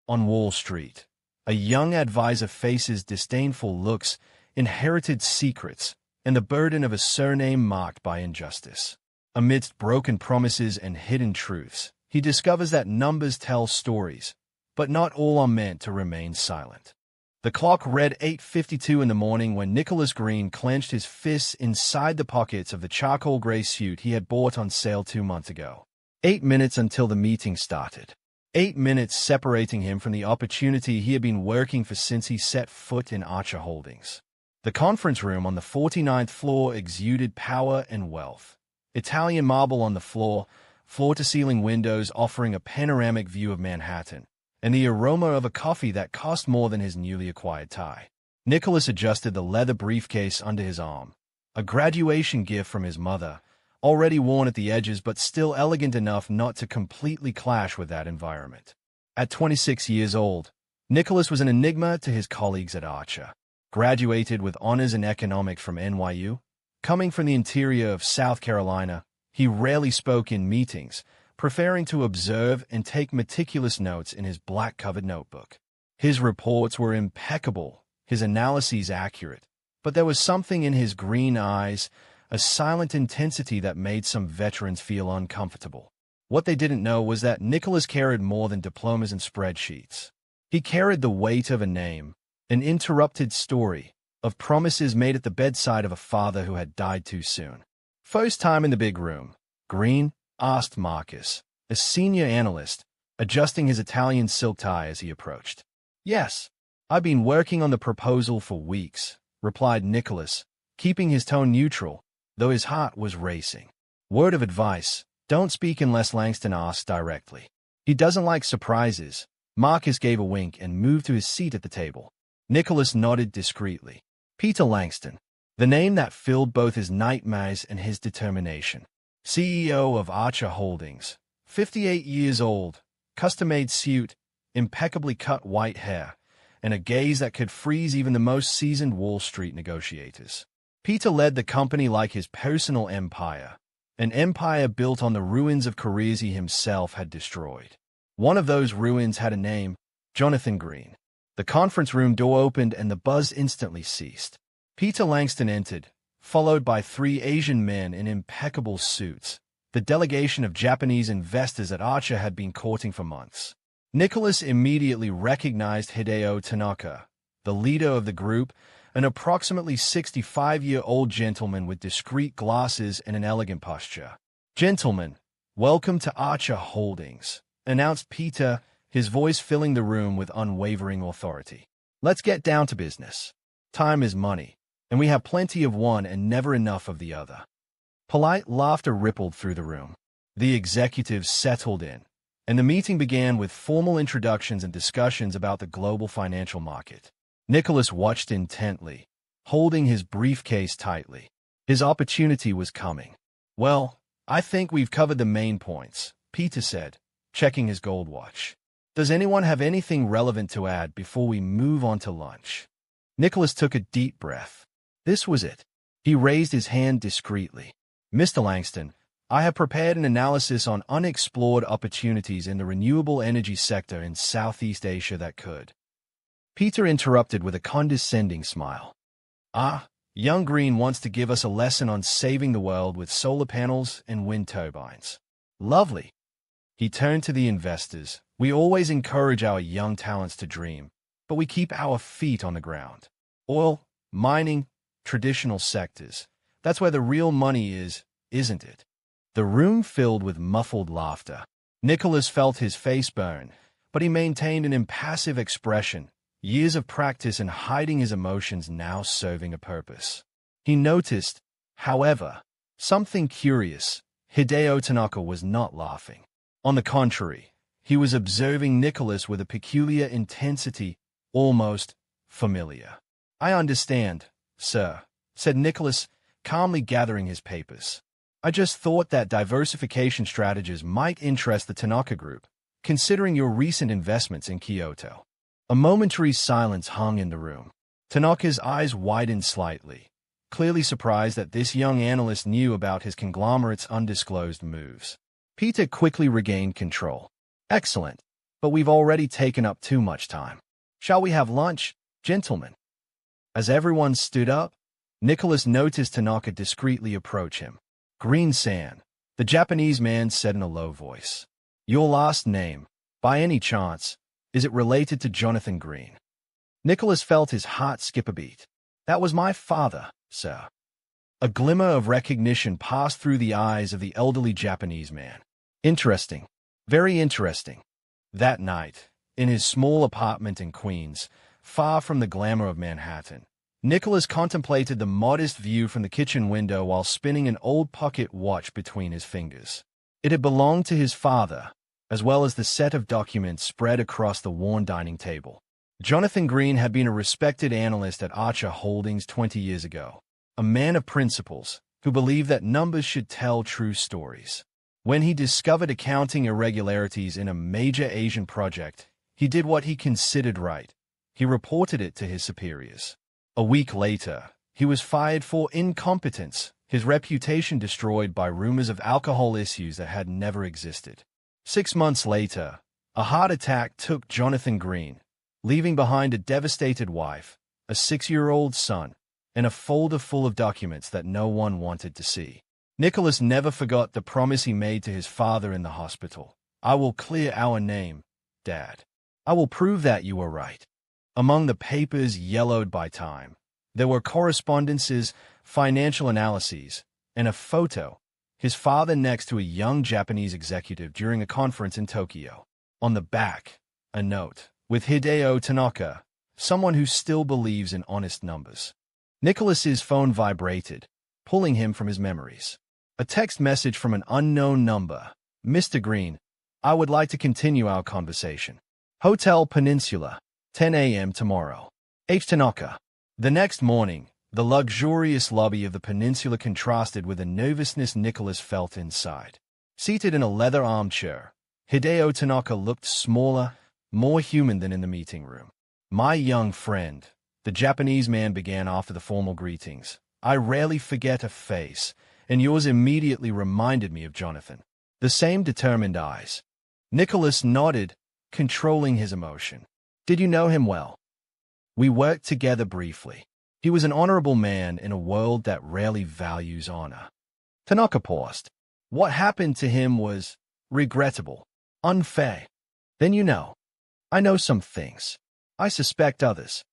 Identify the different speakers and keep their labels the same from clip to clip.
Speaker 1: On Wall Street, a young advisor faces disdainful looks, inherited secrets, and the burden of a surname marked by injustice. Amidst broken promises and hidden truths, he discovers that numbers tell stories, but not all are meant to remain silent. The clock read 8:52 in the morning when Nicholas Green clenched his fists inside the pockets of the charcoal gray suit he had bought on sale 2 months ago. 8 minutes until the meeting started. 8 minutes separating him from the opportunity he had been working for since he set foot in Archer Holdings. The conference room on the 49th floor exuded power and wealth. Italian marble on the floor-to-ceiling windows offering a panoramic view of Manhattan, and the aroma of a coffee that cost more than his newly acquired tie. Nicholas adjusted the leather briefcase under his arm, a graduation gift from his mother, already worn at the edges but still elegant enough not to completely clash with that environment. At 26 years old, Nicholas was an enigma to his colleagues at Archer. Graduated with honors in economics from NYU, coming from the interior of South Carolina, he rarely spoke in meetings, preferring to observe and take meticulous notes in his black-covered notebook. His reports were impeccable, his analyses accurate, but there was something in his green eyes, a silent intensity that made some veterans feel uncomfortable. What they didn't know was that Nicholas carried more than diplomas and spreadsheets. He carried the weight of a name, an interrupted story, of promises made at the bedside of a father who had died too soon. First time in the big room, Green asked Marcus, a senior analyst, adjusting his Italian silk tie as he approached. "Yes, I've been working on the proposal for weeks," replied Nicholas, keeping his tone neutral, though his heart was racing. "Word of advice, don't speak unless Langston asks directly. He doesn't like surprises." Marcus gave a wink and moved to his seat at the table. Nicholas nodded discreetly. Peter Langston, the name that filled both his nightmares and his determination. CEO of Archer Holdings, 58 years old, custom-made suit, impeccably cut white hair, and a gaze that could freeze even the most seasoned Wall Street negotiators. Peter led the company like his personal empire, an empire built on the ruins of careers he himself had destroyed. One of those ruins had a name, Jonathan Green. The conference room door opened and the buzz instantly ceased. Peter Langston entered, followed by 3 Asian men in impeccable suits. The delegation of Japanese investors at Archer had been courting for months. Nicholas immediately recognized Hideo Tanaka, the leader of the group, an approximately 65-year-old gentleman with discreet glasses and an elegant posture. "Gentlemen, welcome to Archer Holdings," announced Peter, his voice filling the room with unwavering authority. "Let's get down to business. Time is money, and we have plenty of one and never enough of the other." Polite laughter rippled through the room. The executives settled in, and the meeting began with formal introductions and discussions about the global financial market. Nicholas watched intently, holding his briefcase tightly. His opportunity was coming. "Well, I think we've covered the main points," Peter said, checking his gold watch. "Does anyone have anything relevant to add before we move on to lunch?" Nicholas took a deep breath. This was it. He raised his hand discreetly. "Mr. Langston, I have prepared an analysis on unexplored opportunities in the renewable energy sector in Southeast Asia that could." Peter interrupted with a condescending smile. "Ah, young Green wants to give us a lesson on saving the world with solar panels and wind turbines. Lovely." He turned to the investors. "We always encourage our young talents to dream, but we keep our feet on the ground. Oil, mining, traditional sectors. That's where the real money is, isn't it?" The room filled with muffled laughter. Nicholas felt his face burn, but he maintained an impassive expression, years of practice in hiding his emotions now serving a purpose. He noticed, however, something curious. Hideo Tanaka was not laughing. On the contrary, he was observing Nicholas with a peculiar intensity, almost familiar. "I understand, sir," said Nicholas, calmly gathering his papers. "I just thought that diversification strategies might interest the Tanaka Group, considering your recent investments in Kyoto." A momentary silence hung in the room. Tanaka's eyes widened slightly, clearly surprised that this young analyst knew about his conglomerate's undisclosed moves. Peter quickly regained control. "Excellent. but we've already taken up too much time. Shall we have lunch, gentlemen? As everyone stood up, Nicholas noticed Tanaka discreetly approach him. Green-san, the Japanese man said in a low voice. Your last name, by any chance, is it related to Jonathan Green? Nicholas felt his heart skip a beat. That was my father, sir. A glimmer of recognition passed through the eyes of the elderly Japanese man. Interesting. Very interesting. That night, in his small apartment in Queens, far from the glamour of Manhattan, Nicholas contemplated the modest view from the kitchen window while spinning an old pocket watch between his fingers. It had belonged to his father, as well as the set of documents spread across the worn dining table. Jonathan Green had been a respected analyst at Archer Holdings 20 years ago, a man of principles who believed that numbers should tell true stories. When he discovered accounting irregularities in a major Asian project, he did what he considered right. He reported it to his superiors. A week later, he was fired for incompetence, his reputation destroyed by rumors of alcohol issues that had never existed. 6 months later, a heart attack took Jonathan Green, leaving behind a devastated wife, a 6-year-old son, and a folder full of documents that no one wanted to see. Nicholas never forgot the promise he made to his father in the hospital. I will clear our name, Dad. I will prove that you were right. Among the papers yellowed by time, there were correspondences, financial analyses, and a photo, his father next to a young Japanese executive during a conference in Tokyo. On the back, a note, with Hideo Tanaka, someone who still believes in honest numbers. Nicholas's phone vibrated, pulling him from his memories. A text message from an unknown number. Mr. Green, I would like to continue our conversation. Hotel Peninsula, 10 a.m. tomorrow. H. Tanaka. The next morning, the luxurious lobby of the Peninsula contrasted with the nervousness Nicholas felt inside. Seated in a leather armchair, Hideo Tanaka looked smaller, more human than in the meeting room. My young friend, the Japanese man began after the formal greetings. I rarely forget a face, and yours immediately reminded me of Jonathan. The same determined eyes. Nicholas nodded, controlling his emotion. Did you know him well? We worked together briefly. He was an honorable man in a world that rarely values honor. Tanaka paused. What happened to him was regrettable, unfair. Then you know. I know some things. I suspect others.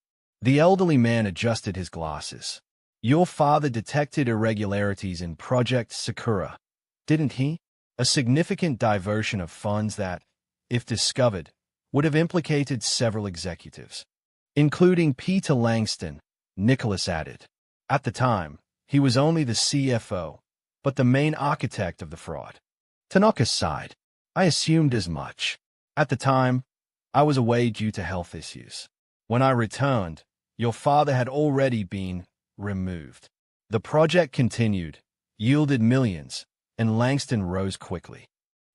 Speaker 1: The elderly man adjusted his glasses. Your father detected irregularities in Project Sakura, didn't he? A significant diversion of funds that, if discovered, would have implicated several executives, including Peter Langston, Nicholas added. At the time, he was only the CFO, but the main architect of the fraud. Tanaka sighed. I assumed as much. At the time, I was away due to health issues. When I returned, your father had already been removed. The project continued, yielded millions, and Langston rose quickly.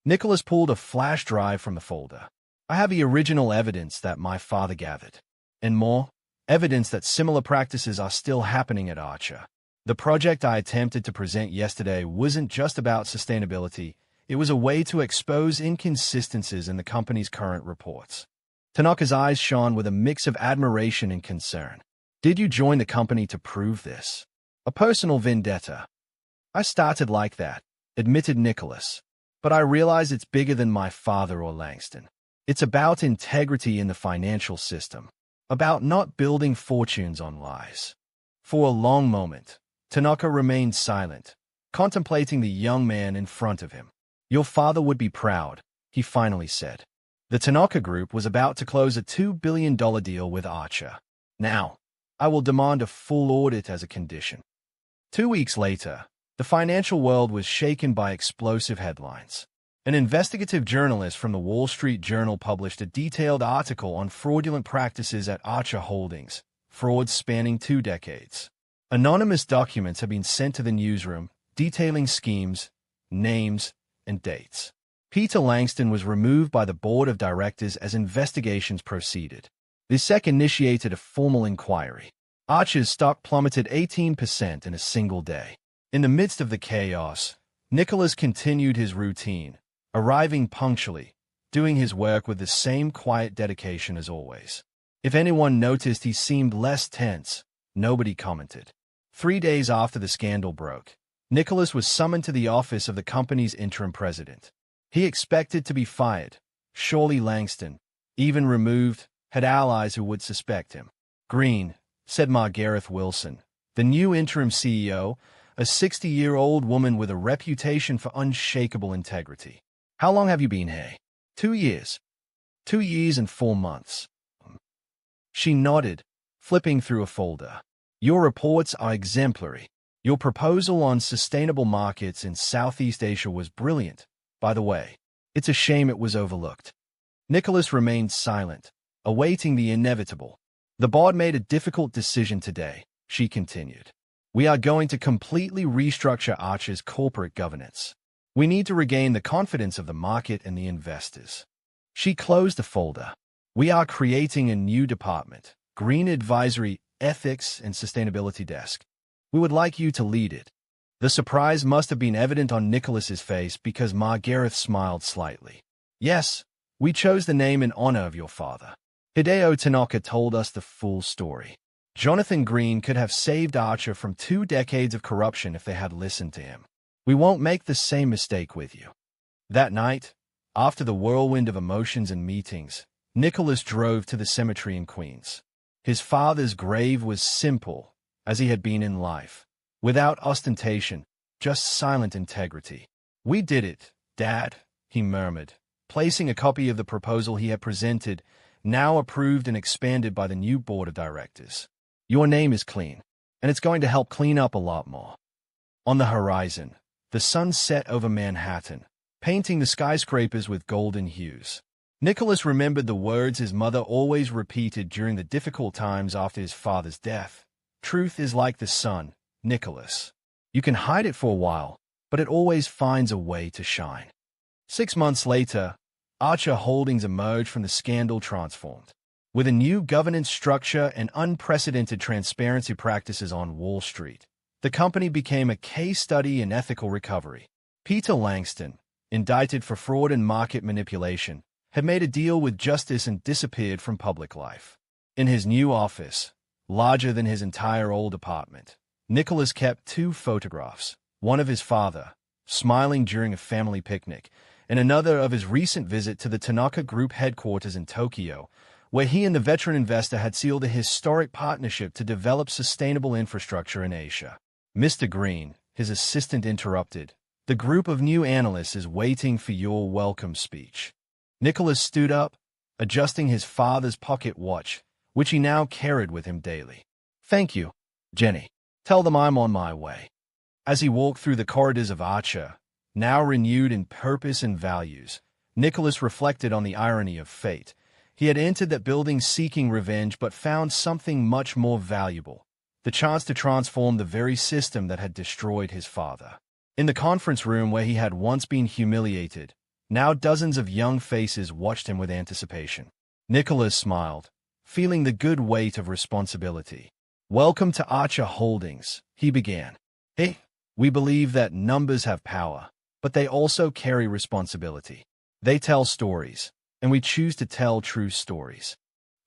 Speaker 1: Nicholas pulled a flash drive from the folder. I have the original evidence that my father gathered. And more, evidence that similar practices are still happening at Archer. The project I attempted to present yesterday wasn't just about sustainability. It was a way to expose inconsistencies in the company's current reports. Tanaka's eyes shone with a mix of admiration and concern. Did you join the company to prove this? A personal vendetta. I started like that, admitted Nicholas. But I realize it's bigger than my father or Langston. It's about integrity in the financial system. About not building fortunes on lies. For a long moment, Tanaka remained silent, contemplating the young man in front of him. Your father would be proud, he finally said. The Tanaka Group was about to close a $2 billion deal with Archer. Now, I will demand a full audit as a condition. 2 weeks later, the financial world was shaken by explosive headlines. An investigative journalist from the Wall Street Journal published a detailed article on fraudulent practices at Archer Holdings, frauds spanning 2 decades. Anonymous documents have been sent to the newsroom, detailing schemes, names, and dates. Peter Langston was removed by the board of directors as investigations proceeded. The SEC initiated a formal inquiry. Archer's stock plummeted 18% in a single day. In the midst of the chaos, Nicholas continued his routine, arriving punctually, doing his work with the same quiet dedication as always. If anyone noticed he seemed less tense, nobody commented. 3 days after the scandal broke, Nicholas was summoned to the office of the company's interim president. He expected to be fired. Surely Langston, even removed, had allies who would suspect him. "Green," said Margareth Wilson, the new interim CEO, a 60-year-old woman with a reputation for unshakable integrity. "How long have you been here?" 2 years. 2 years and 4 months. She nodded, flipping through a folder. "Your reports are exemplary. Your proposal on sustainable markets in Southeast Asia was brilliant, by the way. It's a shame it was overlooked." Nicholas remained silent, awaiting the inevitable. "The board made a difficult decision today," she continued. "We are going to completely restructure Archer's corporate governance. We need to regain the confidence of the market and the investors." She closed the folder. "We are creating a new department, Green Advisory, Ethics, and Sustainability Desk. We would like you to lead it." The surprise must have been evident on Nicholas's face because Margareth smiled slightly. "Yes, we chose the name in honor of your father. Hideo Tanaka told us the full story. Jonathan Green could have saved Archer from 2 decades of corruption if they had listened to him. We won't make the same mistake with you." That night, after the whirlwind of emotions and meetings, Nicholas drove to the cemetery in Queens. His father's grave was simple, as he had been in life, without ostentation, just silent integrity. "We did it, Dad," he murmured, placing a copy of the proposal he had presented, now approved and expanded by the new board of directors. "Your name is clean, and it's going to help clean up a lot more." On the horizon, the sun set over Manhattan, painting the skyscrapers with golden hues. Nicholas remembered the words his mother always repeated during the difficult times after his father's death. "Truth is like the sun, Nicholas. You can hide it for a while, but it always finds a way to shine." 6 months later, Archer Holdings emerged from the scandal transformed. With a new governance structure and unprecedented transparency practices on Wall Street, the company became a case study in ethical recovery. Peter Langston, indicted for fraud and market manipulation, had made a deal with justice and disappeared from public life. In his new office, larger than his entire old apartment, Nicholas kept 2 photographs, one of his father, smiling during a family picnic, and another of his recent visit to the Tanaka Group headquarters in Tokyo, where he and the veteran investor had sealed a historic partnership to develop sustainable infrastructure in Asia. "Mr. Green," his assistant interrupted, "the group of new analysts is waiting for your welcome speech." Nicholas stood up, adjusting his father's pocket watch, which he now carried with him daily. "Thank you, Jenny. Tell them I'm on my way." As he walked through the corridors of Archer, now renewed in purpose and values, Nicholas reflected on the irony of fate. He had entered that building seeking revenge but found something much more valuable, the chance to transform the very system that had destroyed his father. In the conference room where he had once been humiliated, now dozens of young faces watched him with anticipation. Nicholas smiled, feeling the good weight of responsibility. "Welcome to Archer Holdings," he began. "Hey, we believe that numbers have power, but they also carry responsibility. They tell stories, and we choose to tell true stories.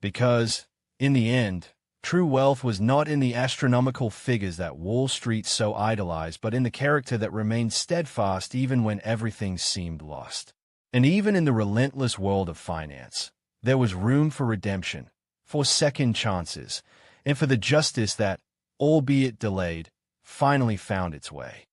Speaker 1: Because, in the end, true wealth was not in the astronomical figures that Wall Street so idolized, but in the character that remained steadfast even when everything seemed lost. And even in the relentless world of finance, there was room for redemption, for second chances, and for the justice that, albeit delayed, finally found its way."